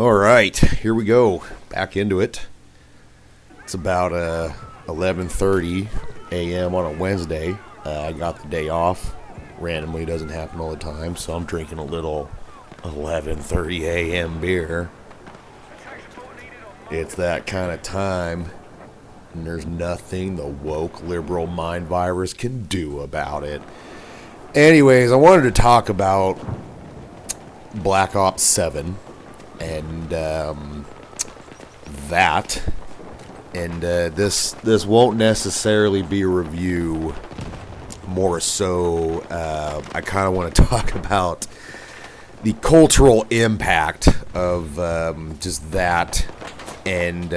All right, here we go. Back into it. It's about 11:30 a.m. on a Wednesday. I got the day off. Randomly doesn't happen all the time, so I'm drinking a little 11:30 a.m. beer. It's that kind of time, and there's nothing the woke liberal mind virus can do about it. Anyways, I wanted to talk about Black Ops 7 and that. And this won't necessarily be a review. More so, I kind of want to talk about the cultural impact of just that, and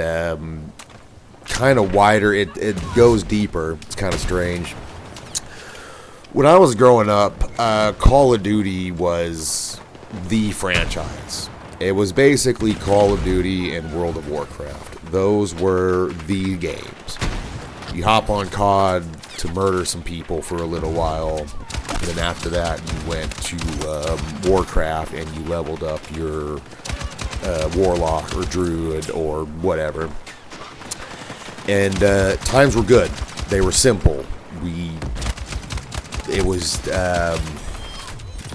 kind of wider. It goes deeper. It's kind of strange. When I was growing up, Call of Duty was the franchise. It was basically Call of Duty and World of Warcraft. Those were the games. You hop on COD to murder some people for a little while. And then after that, you went to Warcraft and you leveled up your Warlock or Druid or whatever. And times were good. They were simple. We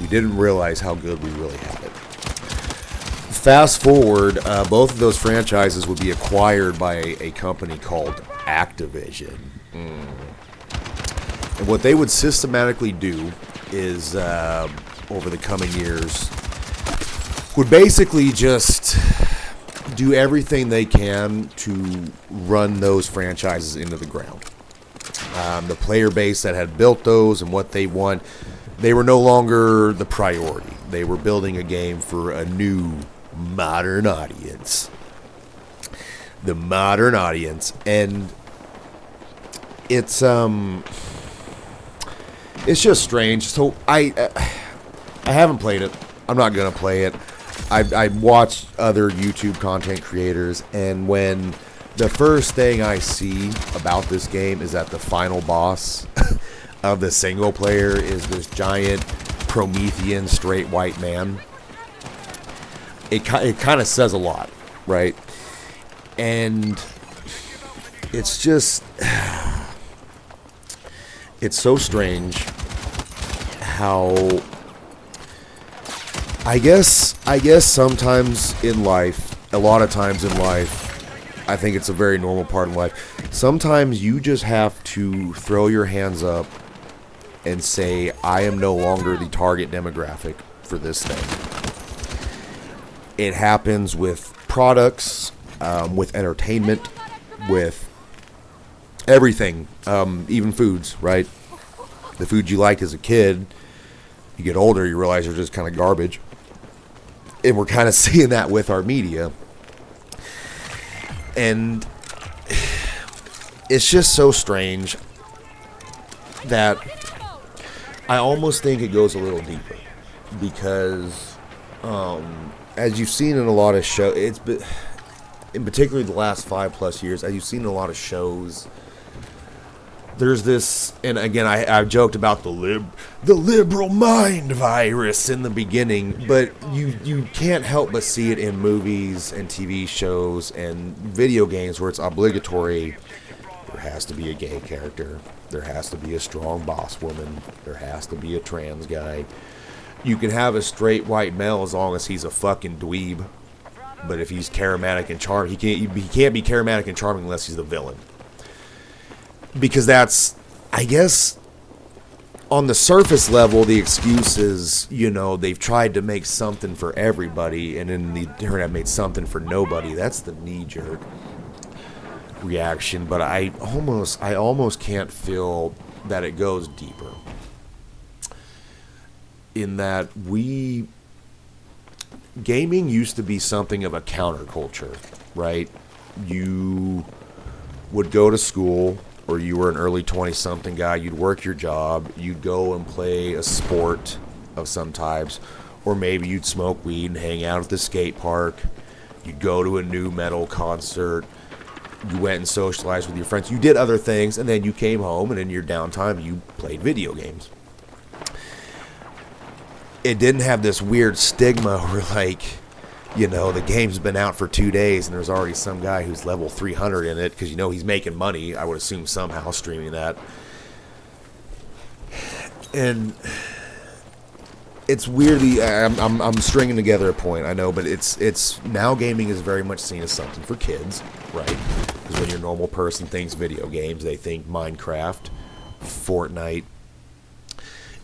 didn't realize how good we really had it. Fast forward, both of those franchises would be acquired by a company called Activision. And what they would systematically do is, over the coming years, would basically just do everything they can to run those franchises into the ground. The player base that had built those and what they want, they were no longer the priority. They were building a game for a new modern audience. The modern audience. And it's just strange. So I haven't played it. I'm not gonna play it. I watched other YouTube content creators, and when the first thing I see about this game is that the final boss of the single player is this giant Promethean straight white man, it kind of says a lot, right? And it's just, it's so strange how, I guess sometimes in life, a lot of times in life, I think it's a very normal part of life. Sometimes you just have to throw your hands up and say, I am no longer the target demographic for this thing. It happens with products, with entertainment, with everything, even foods, right? The food you liked as a kid, you get older, you realize they're just kind of garbage. And we're kind of seeing that with our media. And it's just so strange that I almost think it goes a little deeper, because as you've seen in a lot of shows, in particular the last 5+ years, as you've seen in a lot of shows, there's this, and again, I joked about the liberal mind virus in the beginning, but you can't help but see it in movies and TV shows and video games where it's obligatory. There has to be a gay character. There has to be a strong boss woman. There has to be a trans guy. You can have a straight white male as long as he's a fucking dweeb, but if he's charismatic and charming, he can't be charismatic and charming unless he's the villain. Because that's, I guess, on the surface level, the excuse is, they've tried to make something for everybody, and then the internet made something for nobody. That's the knee-jerk reaction, but I almost can't feel that it goes deeper. In that gaming used to be something of a counterculture, right? You would go to school, or you were an early 20-something guy, you'd work your job, you'd go and play a sport of some types, or maybe you'd smoke weed and hang out at the skate park, you'd go to a new metal concert, you went and socialized with your friends, you did other things, and then you came home, and in your downtime, you played video games. It didn't have this weird stigma where, like, you know, the game's been out for 2 days and there's already some guy who's level 300 in it because, you know, he's making money, I would assume, somehow streaming that. And it's weirdly, I'm stringing together a point, I know, but it's now gaming is very much seen as something for kids, right? Because when your normal person thinks video games, they think Minecraft, Fortnite.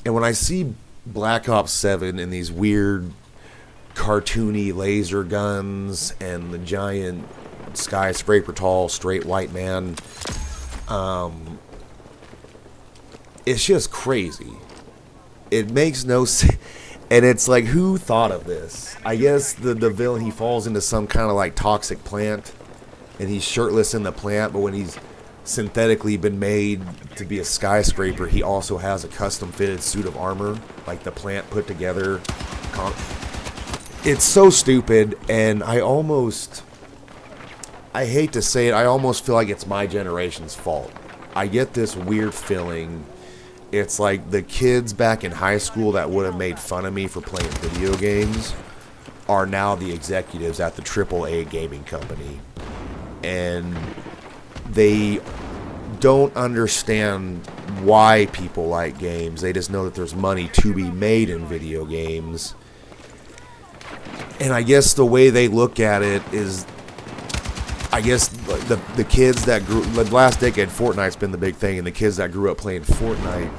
And when I see Black Ops 7 and these weird cartoony laser guns and the giant skyscraper tall straight white man, it's just crazy. It makes no sense. And it's like, who thought of this? I guess the villain, he falls into some kind of like toxic plant and he's shirtless in the plant, but when he's synthetically been made to be a skyscraper, he also has a custom fitted suit of armor, like the plant put together. It's so stupid, and I hate to say it, I almost feel like it's my generation's fault. I get this weird feeling it's like the kids back in high school that would have made fun of me for playing video games are now the executives at the AAA gaming company. And they don't understand why people like games. They just know that there's money to be made in video games. And I guess the way they look at it is, I guess the kids that grew, the last decade, Fortnite's been the big thing, and the kids that grew up playing Fortnite,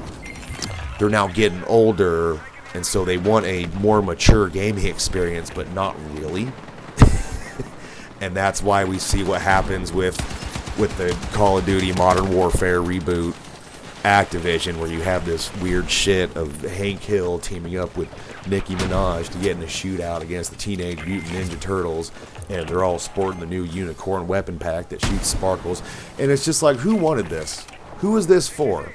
they're now getting older, and so they want a more mature gaming experience, but not really. And that's why we see what happens with the Call of Duty Modern Warfare reboot, Activision, where you have this weird shit of Hank Hill teaming up with Nicki Minaj to get in a shootout against the Teenage Mutant Ninja Turtles, and they're all sporting the new unicorn weapon pack that shoots sparkles. And it's just like, who wanted this? Who is this for?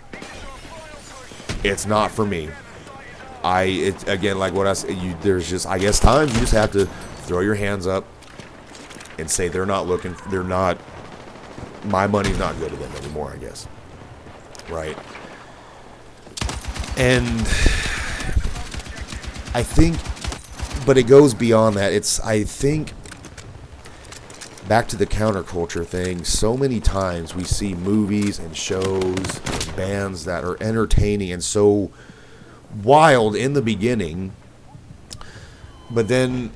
It's not for me. It's again, like what I said, there's just, I guess, times you just have to throw your hands up and say they're not, my money's not good to them anymore, I guess. Right? And I think, but it goes beyond that. I think, back to the counterculture thing, so many times we see movies and shows and bands that are entertaining and so wild in the beginning, but then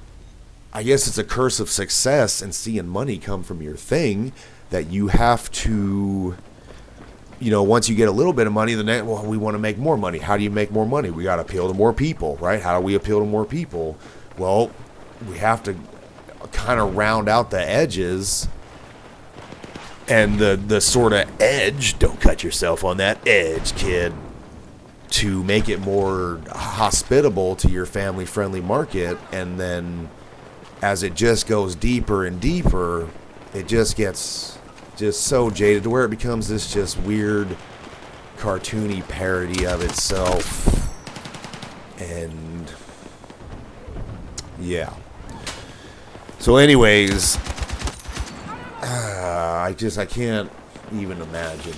I guess it's a curse of success and seeing money come from your thing that you have to, you know, once you get a little bit of money, then, well, we want to make more money. How do you make more money? We got to appeal to more people, right? How do we appeal to more people? Well, we have to kind of round out the edges, and the sort of edge, don't cut yourself on that edge, kid, to make it more hospitable to your family-friendly market. And then as it just goes deeper and deeper, it just gets just so jaded to where it becomes this just weird cartoony parody of itself. And yeah. So anyways, I can't even imagine.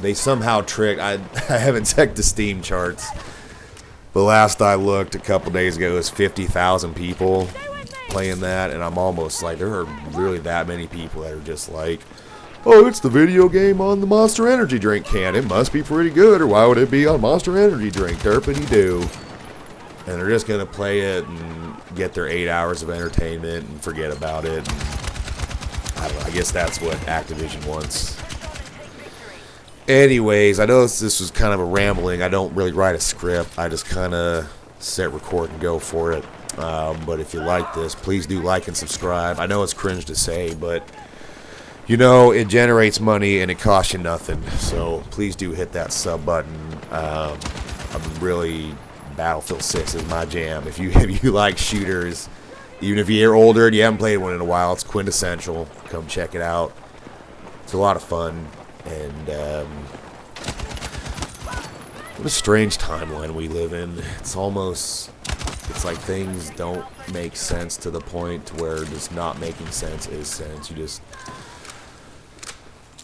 They somehow trick. I haven't checked the Steam charts, but last I looked a couple days ago, it was 50,000 people playing that, and I'm almost like, there are really that many people that are just like, oh, it's the video game on the Monster Energy drink can. It must be pretty good, or why would it be on Monster Energy drink? Derpity-doo. And they're just going to play it and get their 8 hours of entertainment and forget about it. And I don't know, I guess that's what Activision wants. Anyways, I know this was kind of a rambling. I don't really write a script. I just kind of set record and go for it. But if you like this, please do like and subscribe. I know it's cringe to say, but you know, it generates money and it costs you nothing. So please do hit that sub button. I'm really, Battlefield 6 is my jam. If you like shooters, even if you're older and you haven't played one in a while, it's quintessential. Come check it out. It's a lot of fun. And what a strange timeline we live in. It's like things don't make sense to the point where just not making sense is sense.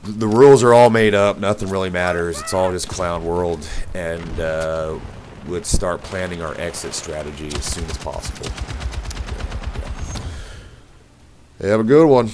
The rules are all made up. Nothing really matters. It's all just clown world. And let's start planning our exit strategy as soon as possible. Yeah. Have a good one.